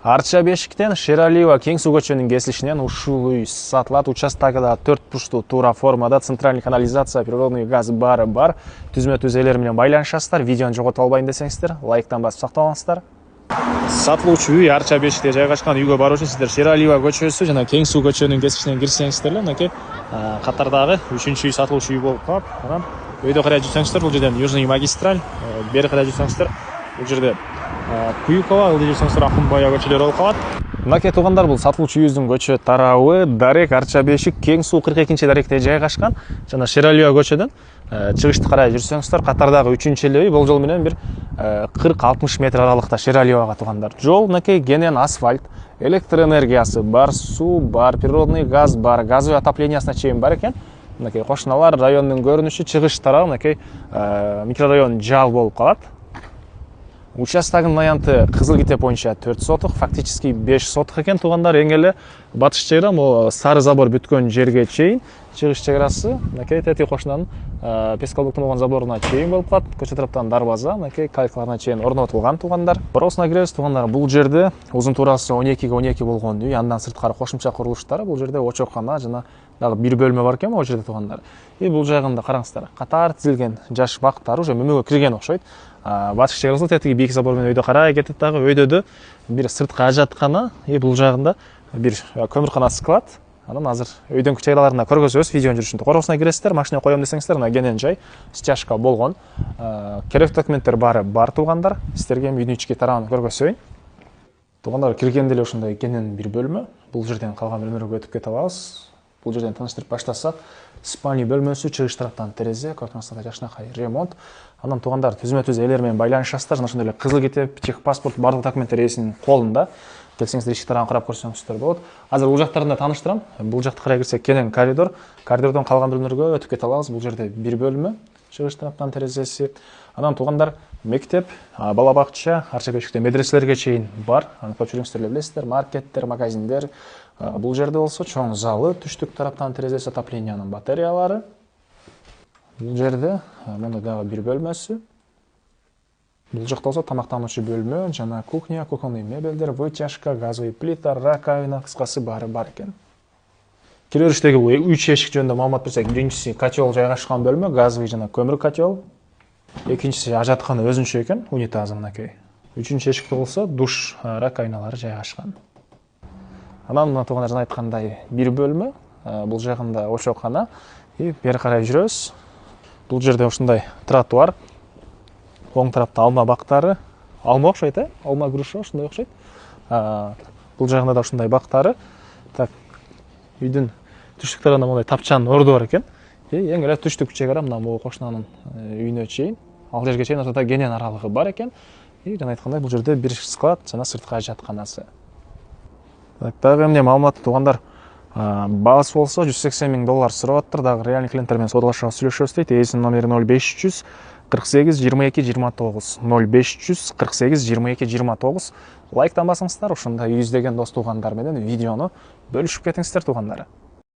Арча бешиктен Шералиева кең суу көчөнүн кесилишинен ушул үй сатылат. Участогуда 4 бурчтуу туура формада центральный канализация, природный газ бар. Түзмө-түз элер менен байланышасыздар. Видеону жогото албайын десеңиздер, лайктан басып сактабаңыздар. Сатылуучу үй Арча бешикте жайгашкан. Үйгө баруу үчүн сиздер Шералиева көчөсү жана кең суу көчөнүн кесилишинен кирсеңиздер эле, мынакей катардагы 3-үй сатылуучу үй болуп калат. Анан өйдө карай жүрсөңүздөр, бул жерден Южный магистраль, бери карай жүрсөңүздөр, бул жерде Куюкова, ылдый жүрсөңүздөр Акунбая көчөлөрү болуп калат. Мынакей туугандар, бул сатылуучу үйүбүздүн көчө тарабы дарек Арча бешик кең суу 42 даректе жайгашкан. Жана Шералиева көчөдөн чыгышты карай жүрсөңүздөр, катардагы 3-үй, бул жол менен бир 40-60 метр аралыкта Шералиевага туугандар. Жол мынакей кенен асфальт, электр энергиясы бар, суу бар, природный газ бар, газовый отоплениясына чейин бар экен. Мынакей кошуналар, райондун көрүнүшү, чыгыш тарабы мынакей микрорайон жал болуп калат. Участогунун аянты Кызыл Китеп боюнча 4 соток, фактически 5 соток экен туугандар. Эң эле батыш чегара могу сары забор бүткөн жерге чейин чыгыш чегарасы мынакей тети кошунанын пескалбуктун болгон заборуна чейин болуп калат. Көчө тараптан дарбаза мынакей кайкаларына чейин орнотулган туугандар. Биросуна киребиз туугандар. Бул жерде узун туурасы 12 × 12 болгон үй, андан сырткары кошумча курулуштары. Бул жерде очоккана жана дагы бир бөлмө бар экен могу жерде туугандар. Бул жагында караңыздар, катар тизилген жаш бактар уже мөмөгө кирген окшойт. Батыш чегарасы тетиги бийик забор менен өйдө карай кетет дагы. Өйдөдө бир сырткы ажаткана, бул жагында бир көмүркана склад. Анан азыр өйдөңкү чыгараларына көргөзөбүз. Видеонун жүрүшүндө коросуна киресиздер, машина коем десеңиздер, мына кенен жай, стяжка болгон. Керек документтер бар туугандар. Сиздерге үйдүн ички тарабын көргөзөйүн. Туугандар, киргенде эле ушундай кенен бир бөлмө. Бул жерден калган бөлмөлөргө өтүп кете алабыз. Бул жерден таныштырып баштасак, спальный бөлмөсү, чыгыш тараптан терезе, көрүнүштө жакшынакай ремонт. Анан туугандар, түзмө-түз элер менен байланышасыздар. Жана ошондой эле Кызыл Китеп, техпаспорт, бардык документтер ээсинин колунда. Келсеңиздер ички тарабын карап көрсөңүздөр болот. Азыр бул жактарын да тааныштырам. Бул жакты карай кирсек кенен коридор. Коридордон калган бөлмөлөргө өтүп кете алабыз. Бул жерде бир бөлмө, чыгыш тараптан терезеси. Анан туугандар, мектеп, бала бакча, Арча бешикте медреселерге чейин бар. Аны көпчүлүгүңүздөр эле билесиздер, маркеттер, магазиндер. Бул жерде болсо чоң залы, түштүк тараптан терезеси, отоплениянын батареялары. Бул жерде мындай дагы бир бөлмөсү. Бул жакта болсо тамактануучу бөлмө жана кухня, кухонный мебелдер, вытяжка, газовый плита, раковина, кыскасы баары бар экен. Кире бериштеги 3 эшик жөнүндө маалымат берсек, биринчиси котел жайгашкан бөлмө, газовый жана көмүр котел. Экинчиси ажаткана өзүнчө экен, унитазы мынакей. Үчүнчү эшикте болсо душ, раковиналары жайгашкан. Анан мына туугандар жана айткандай бир бөлмө, бул жагында очоккана, бери карай жүрөбүз. Бул жерде ушундай тротуар, оң тарапта алма бактары, алма окшойт, алма груша ушундай окшойт. Бул жагында да ушундай бактары. Так, үйдүн түштүк тарабында мондай тапчан орду бар экен. Эң эле түштүк чегара мына могу кошунанын үйүнө чейин, ал жерге чейин ошондой кенен аралыгы бар экен. Жана айткандай бул жерде бир склад жана сырткы ажатканасы. Так, дагы эмне маалымат туугандар, баасы болсо $180,000 сурап аттыр. Дагы реальный клиенттер менен саудалашабыз, сүйлөшөбүз дейт. Ээсинин номери 0500 48 22 29 0500 48 22 29. Лайктан басыңыздар, ошондой жүздөгөн дос туугандар менен видеону бөлүшүп кетиңиздер туугандар.